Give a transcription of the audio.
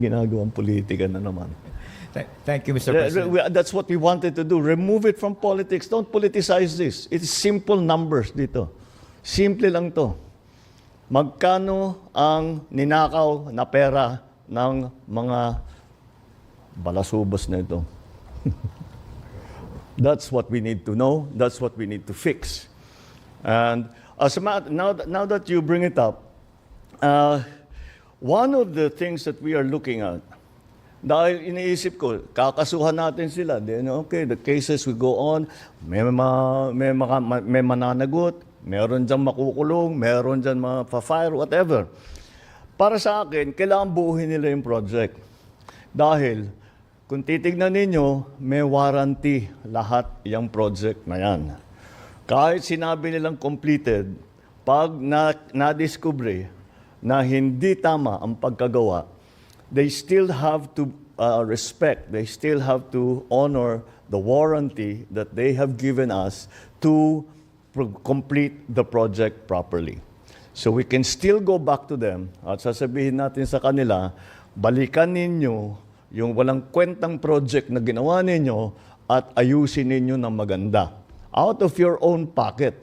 ginagawang politika na naman. Thank you, Mr. President. That's what we wanted to do. Remove it from politics. Don't politicize this. It's simple numbers dito. Simple lang to. Magkano ang ninakaw na pera ng mga balasubos na ito? That's what we need to know. That's what we need to fix. And now that you bring it up, one of the things that we are looking at, dahil iniisip ko, kakasuhan natin sila. Then, okay, the cases will go on. May mananagot, meron dyan makukulong, meron dyan mapa-fire, whatever. Para sa akin, kailangan buuhin nila yung project. Dahil, kung titignan ninyo, may warranty lahat yung project na yan. Kahit sinabi nilang completed, pag na-discover na hindi tama ang pagkagawa, they still have to respect, they still have to honor the warranty that they have given us to complete the project properly. So we can still go back to them at sasabihin natin sa kanila, balikan ninyo yung walang kwentang project na ginawa ninyo at ayusin ninyo ng maganda. Out of your own pocket.